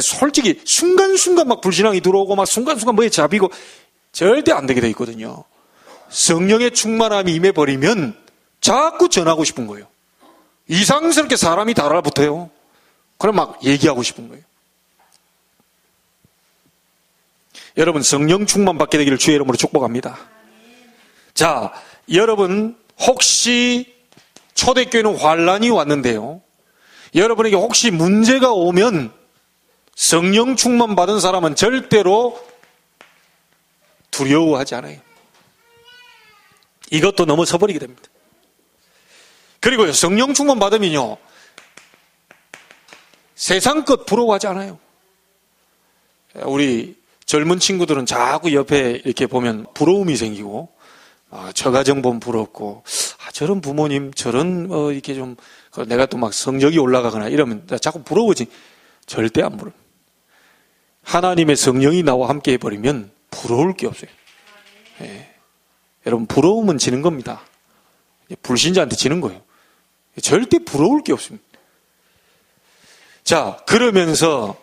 솔직히 순간순간 막 불신앙이 들어오고 막 순간순간 뭐에 잡히고 절대 안 되게 돼 있거든요. 성령의 충만함이 임해버리면 자꾸 전하고 싶은 거예요. 이상스럽게 사람이 달라붙어요. 그럼 막 얘기하고 싶은 거예요. 여러분, 성령 충만 받게 되기를 주의 이름으로 축복합니다. 자, 여러분 혹시 초대교회는 환란이 왔는데요, 여러분에게 혹시 문제가 오면 성령 충만 받은 사람은 절대로 두려워하지 않아요. 이것도 넘어서 버리게 됩니다. 그리고요, 성령 충만 받으면요, 세상 것 부러워하지 않아요. 우리 젊은 친구들은 자꾸 옆에 이렇게 보면 부러움이 생기고, 저 가정 보면 부럽고, 저런 부모님, 저런 이렇게 좀 내가 또 막 성적이 올라가거나 이러면 자꾸 부러워지. 절대 안 부러워. 하나님의 성령이 나와 함께 해버리면 부러울 게 없어요. 예. 여러분, 부러움은 지는 겁니다. 불신자한테 지는 거예요. 절대 부러울 게 없습니다. 자, 그러면서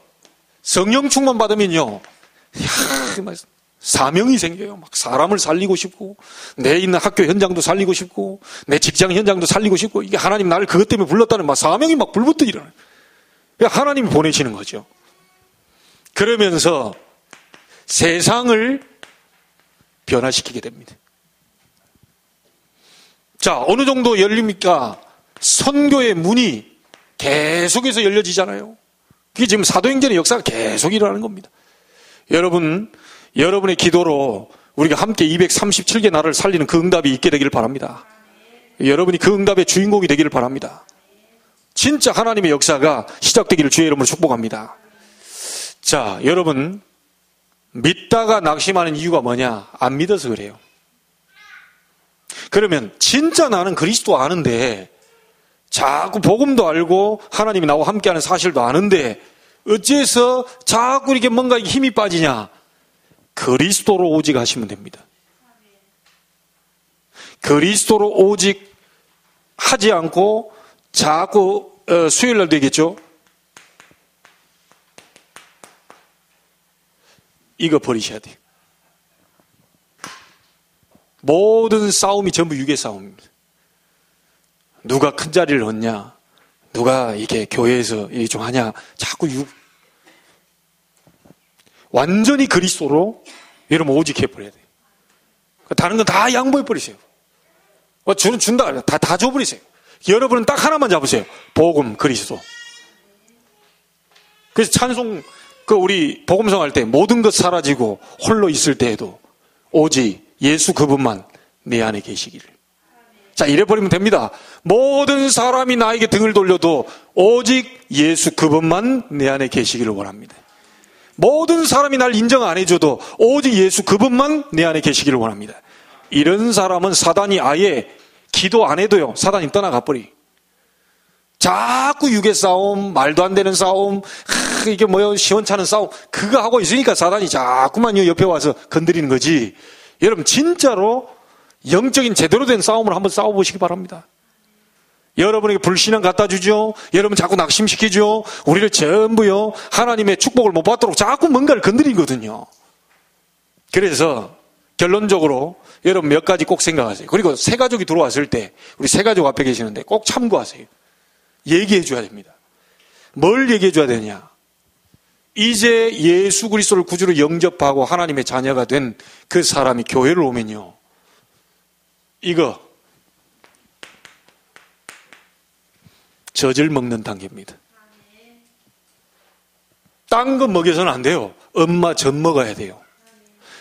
성령 충만 받으면요, 사명이 생겨요. 막 사람을 살리고 싶고, 내 있는 학교 현장도 살리고 싶고, 내 직장 현장도 살리고 싶고, 이게 하나님 나를 그것 때문에 불렀다는 막 사명이 막 불붙어 일어나요. 하나님이 보내시는 거죠. 그러면서 세상을 변화시키게 됩니다. 자, 어느 정도 열립니까? 선교의 문이 계속해서 열려지잖아요. 그게 지금 사도행전의 역사가 계속 일어나는 겁니다. 여러분의 기도로 우리가 함께 237개 나라를 살리는 그 응답이 있게 되기를 바랍니다. 여러분이 그 응답의 주인공이 되기를 바랍니다. 진짜 하나님의 역사가 시작되기를 주의 이름으로 축복합니다. 자, 여러분, 믿다가 낙심하는 이유가 뭐냐? 안 믿어서 그래요. 그러면 진짜 나는 그리스도 아는데, 자꾸 복음도 알고 하나님이 나와 함께하는 사실도 아는데 어째서 자꾸 이렇게 뭔가 힘이 빠지냐? 그리스도로 오직 하시면 됩니다. 그리스도로 오직 하지 않고 자꾸 수요일 날 되겠죠? 이거 버리셔야 돼요. 모든 싸움이 전부 육의 싸움입니다. 누가 큰 자리를 얻냐, 누가 이렇게 교회에서 이렇게 좀 하냐, 자꾸 완전히 그리스도로 여러분 오직 해버려야 돼요. 다른 건 다 양보해버리세요. 주는 준다, 다 줘버리세요. 여러분은 딱 하나만 잡으세요. 복음, 그리스도. 그래서 찬송, 우리 복음성 할 때 모든 것 사라지고 홀로 있을 때에도 오직 예수 그분만 내 안에 계시기를. 자, 이래버리면 됩니다. 모든 사람이 나에게 등을 돌려도 오직 예수 그분만 내 안에 계시기를 원합니다. 모든 사람이 날 인정 안 해줘도 오직 예수 그분만 내 안에 계시기를 원합니다. 이런 사람은 사단이 아예 기도 안 해도요, 사단이 떠나가 버리. 자꾸 육의 싸움, 말도 안 되는 싸움, 이게 뭐요, 시원찮은 싸움, 그거 하고 있으니까 사단이 자꾸만 옆에 와서 건드리는 거지. 여러분, 진짜로 영적인 제대로 된 싸움을 한번 싸워보시기 바랍니다. 여러분에게 불신앙 갖다 주죠. 여러분 자꾸 낙심시키죠. 우리를 전부요, 하나님의 축복을 못 받도록 자꾸 뭔가를 건드리거든요. 그래서 결론적으로 여러분 몇 가지 꼭 생각하세요. 그리고 새 가족이 들어왔을 때, 우리 새 가족 앞에 계시는데 꼭 참고하세요. 얘기해 줘야 됩니다. 뭘 얘기해 줘야 되냐? 이제 예수 그리스도를 구주로 영접하고 하나님의 자녀가 된 그 사람이 교회를 오면요, 이거 젖을 먹는 단계입니다. 딴 거 먹여서는 안 돼요. 엄마 젖 먹어야 돼요.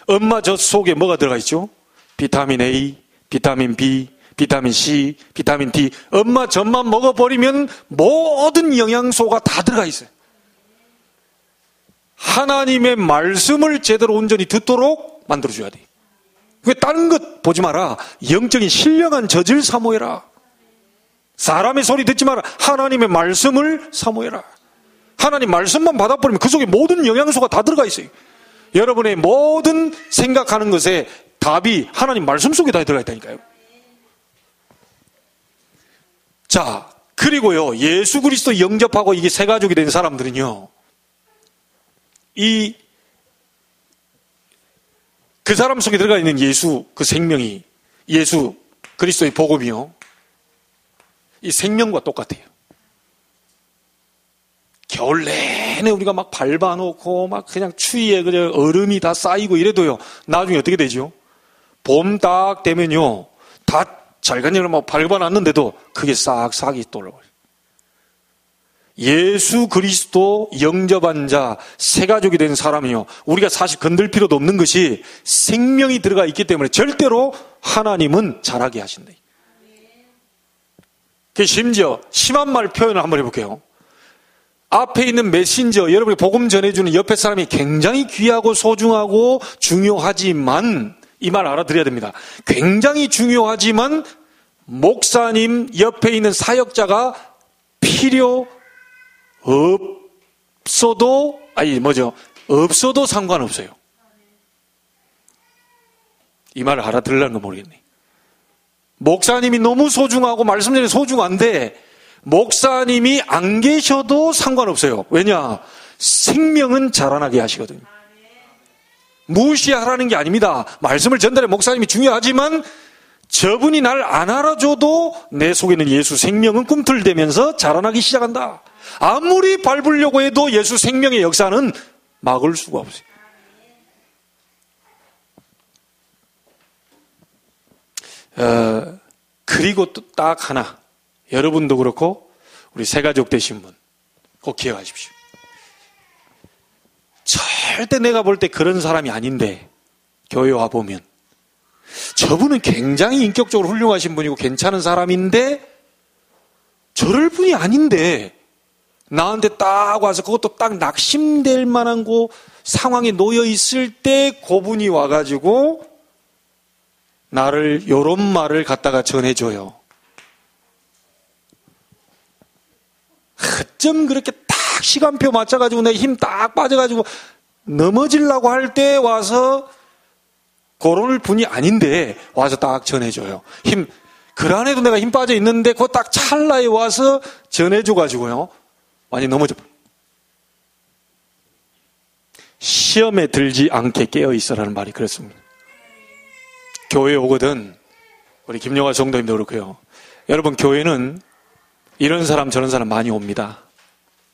엄마 젖 속에 뭐가 들어가 있죠? 비타민 A, 비타민 B, 비타민 C, 비타민 D. 엄마 젖만 먹어버리면 모든 영양소가 다 들어가 있어요. 하나님의 말씀을 제대로 온전히 듣도록 만들어줘야 돼. 왜 다른 것 보지 마라. 영적인 신령한 젖을 사모해라. 사람의 소리 듣지 마라. 하나님의 말씀을 사모해라. 하나님 말씀만 받아버리면 그 속에 모든 영양소가 다 들어가 있어요. 여러분의 모든 생각하는 것에 답이 하나님 말씀 속에 다 들어가 있다니까요. 자, 그리고요, 예수 그리스도 영접하고 이게 새 가족이 된 사람들은요, 그 사람 속에 들어가 있는 예수, 그 생명이, 예수 그리스도의 복음이요, 이 생명과 똑같아요. 겨울 내내 우리가 막 밟아놓고 막 그냥 추위에 그냥 얼음이 다 쌓이고 이래도요, 나중에 어떻게 되죠? 봄 딱 되면요, 다 잘간이를 막 밟아놨는데도 그게 싹싹이 또 올라와요. 예수 그리스도 영접한 자, 새 가족이 된 사람이요, 우리가 사실 건들 필요도 없는 것이 생명이 들어가 있기 때문에 절대로 하나님은 자라게 하신다. 심지어 심한 말 표현을 한번 해볼게요. 앞에 있는 메신저, 여러분이 복음 전해주는 옆에 사람이 굉장히 귀하고 소중하고 중요하지만, 이 말 알아들어야 됩니다. 굉장히 중요하지만 목사님 옆에 있는 사역자가 필요 없어도 없어도 상관없어요. 이 말을 알아들으려는 거 모르겠네. 목사님이 너무 소중하고 말씀 전에 소중한데 목사님이 안 계셔도 상관없어요. 왜냐? 생명은 자라나게 하시거든요. 무시하라는 게 아닙니다. 말씀을 전달해 목사님이 중요하지만 저분이 날 안 알아줘도 내 속에 있는 예수 생명은 꿈틀대면서 자라나기 시작한다. 아무리 밟으려고 해도 예수 생명의 역사는 막을 수가 없어요. 그리고 또 딱 하나, 여러분도 그렇고 우리 새가족 되신 분 꼭 기억하십시오. 절대 내가 볼 때 그런 사람이 아닌데 교회 와보면 저분은 굉장히 인격적으로 훌륭하신 분이고 괜찮은 사람인데 저럴 분이 아닌데 나한테 딱 와서 그것도 딱 낙심될 만한 상황에 놓여 있을 때 그분이 와가지고 나를 요런 말을 갖다가 전해줘요. 어쩜 그렇게 딱 시간표 맞춰가지고 내 힘 딱 빠져가지고 넘어지려고 할 때 와서 그럴 분이 아닌데 와서 딱 전해줘요. 그 안에도 내가 힘 빠져 있는데 그 딱 찰나에 와서 전해줘가지고요, 많이 넘어져. 시험에 들지 않게 깨어있어라는 말이 그렇습니다. 교회에 오거든, 우리 김영화 성도님도 그렇고요. 여러분, 교회는 이런 사람 저런 사람 많이 옵니다.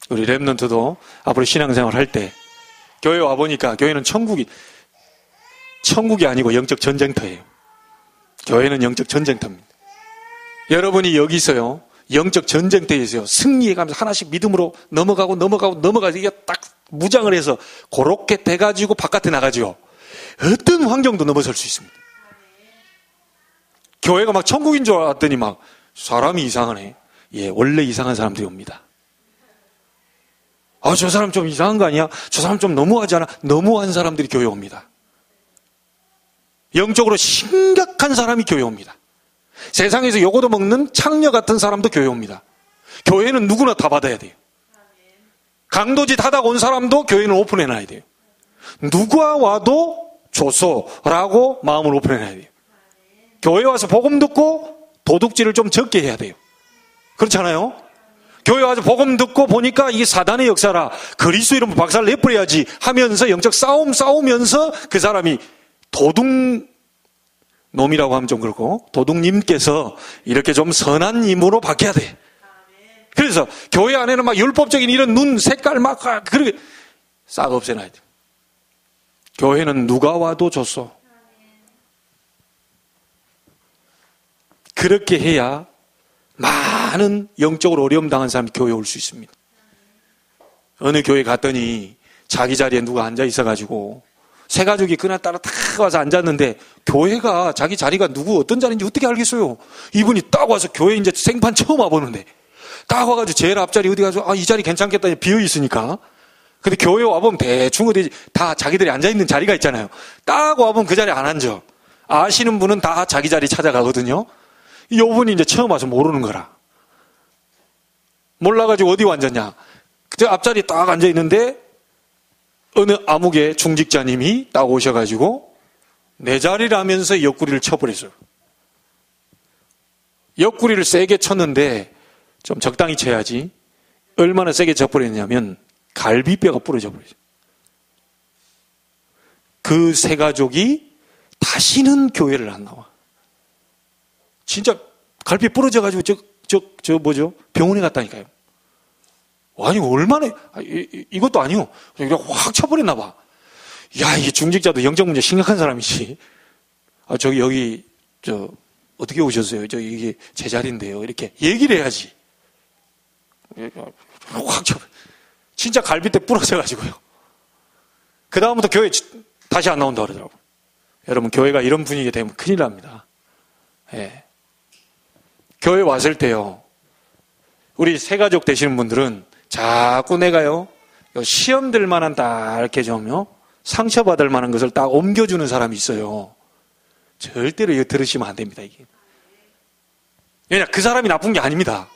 우리 랩런트도 앞으로 신앙생활 할 때 교회 와보니까 교회는 천국이 아니고 영적 전쟁터예요. 교회는 영적 전쟁터입니다. 여러분이 여기서요, 영적 전쟁터에서요, 승리해가면서 하나씩 믿음으로 넘어가고 이게 딱 무장을 해서 그렇게 돼가지고 바깥에 나가죠. 어떤 환경도 넘어설 수 있습니다. 교회가 막 천국인 줄 알았더니 막 사람이 이상하네. 예, 원래 이상한 사람들이 옵니다. 저 사람 좀 이상한 거 아니야? 저 사람 좀 너무하지 않아? 너무한 사람들이 교회 옵니다. 영적으로 심각한 사람이 교회 옵니다. 세상에서 요거도 먹는 창녀 같은 사람도 교회 옵니다. 교회는 누구나 다 받아야 돼요. 강도짓 하다가 온 사람도 교회는 오픈해놔야 돼요. 누가 와도 좋소라고 마음을 오픈해놔야 돼요. 교회 와서 복음 듣고 도둑질을 좀 적게 해야 돼요. 그렇잖아요? 교회 와서 복음 듣고 보니까 이게 사단의 역사라, 그리스도 이름 박살 내버려야지 하면서 영적 싸우면서 그 사람이 도둑놈이라고 하면 좀 그렇고 도둑님께서 이렇게 좀 선한 임으로 바뀌어야 돼. 그래서 교회 안에는 막 율법적인 이런 눈 색깔 막 그렇게 싹 없애놔야 돼. 교회는 누가 와도 좋소. 그렇게 해야 많은 영적으로 어려움 당한 사람이 교회에 올 수 있습니다. 어느 교회 갔더니 자기 자리에 누가 앉아 있어가지고 새 가족이 그날따라 다 와서 앉았는데 교회가 자기 자리가 어떤 자리인지 어떻게 알겠어요? 이분이 딱 와서 교회 이제 생판 처음 와보는데 딱 와가지고 제일 앞자리 어디 가서 이 자리 괜찮겠다 비어 있으니까. 근데 교회 와보면 대충 어디 다 자기들이 앉아있는 자리가 있잖아요. 딱 와보면 그 자리에 안 앉아. 아시는 분은 다 자기 자리 찾아가거든요. 요 분이 이제 처음 와서 모르는 거라. 몰라가지고 어디 앉았냐? 그때 앞자리에 딱 앉아 있는데 어느 암흑의 중직자님이 딱 오셔가지고 내 자리라면서 옆구리를 쳐버렸어요. 옆구리를 세게 쳤는데 좀 적당히 쳐야지. 얼마나 세게 쳐버렸냐면 갈비뼈가 부러져 버렸어요. 그 세 가족이 다시는 교회를 안 나와. 진짜 갈비 부러져가지고 병원에 갔다니까요. 아니, 얼마나, 이것도 아니요. 그냥 확 쳐버렸나 봐. 야, 이게 중직자도 영적 문제 심각한 사람이지. 여기, 어떻게 오셨어요? 이게 제 자리인데요. 이렇게 얘기를 해야지. 확 쳐버려. 진짜 갈비뼈 부러져가지고요. 그다음부터 교회 다시 안 나온다고 그러더라고요. 여러분, 교회가 이런 분위기가 되면 큰일 납니다. 예. 교회 왔을 때요, 우리 새가족 되시는 분들은 자꾸 내가요, 시험될 만한 딱 이렇게 좀요, 상처받을 만한 것을 딱 옮겨주는 사람이 있어요. 절대로 이거 들으시면 안 됩니다, 이게. 왜냐, 그 사람이 나쁜 게 아닙니다.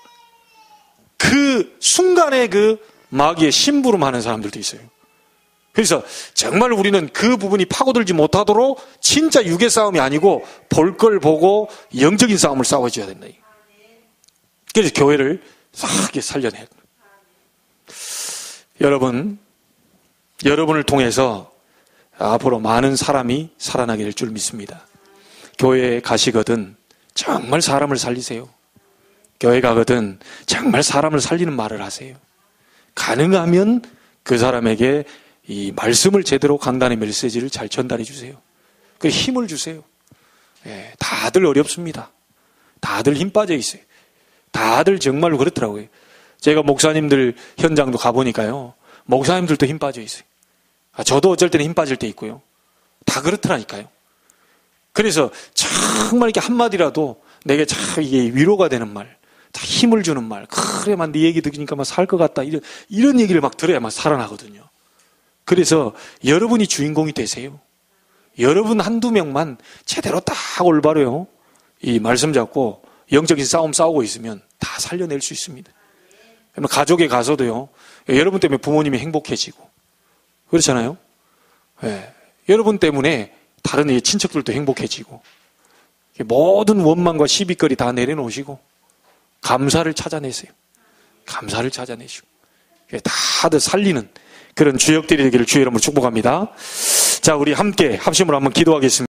그 순간에 그 마귀의 심부름하는 사람들도 있어요. 그래서 정말 우리는 그 부분이 파고들지 못하도록 진짜 육의 싸움이 아니고 볼 걸 보고 영적인 싸움을 싸워줘야 된다. 그래서 교회를 싹 살려내야 됩니다. 여러분을 통해서 앞으로 많은 사람이 살아나게 될 줄 믿습니다. 교회에 가시거든 정말 사람을 살리세요. 교회 가거든 정말 사람을 살리는 말을 하세요. 가능하면 그 사람에게 이 말씀을 제대로 강단의 메시지를 잘 전달해 주세요. 그 힘을 주세요. 예, 다들 어렵습니다. 다들 힘 빠져 있어요. 다들 정말로 그렇더라고요. 제가 목사님들 현장도 가보니까요, 목사님들도 힘 빠져 있어요. 저도 어쩔 때는 힘 빠질 때 있고요. 다 그렇더라니까요. 그래서 정말 이렇게 한마디라도 내게 참 이게 위로가 되는 말, 힘을 주는 말, 그래, 네 얘기 들으니까 막 살 것 같다. 이런 얘기를 막 들어야 막 살아나거든요. 그래서 여러분이 주인공이 되세요. 여러분 한두 명만 제대로 딱 올바로요, 이 말씀 잡고 영적인 싸움 싸우고 있으면 다 살려낼 수 있습니다. 가족에 가서도요, 여러분 때문에 부모님이 행복해지고, 그렇잖아요? 네. 여러분 때문에 다른 친척들도 행복해지고, 모든 원망과 시비거리 다 내려놓으시고, 감사를 찾아내세요. 감사를 찾아내시고, 다들 살리는 그런 주역들이 되기를 주의 이름으로 축복합니다. 자, 우리 함께 합심으로 한번 기도하겠습니다.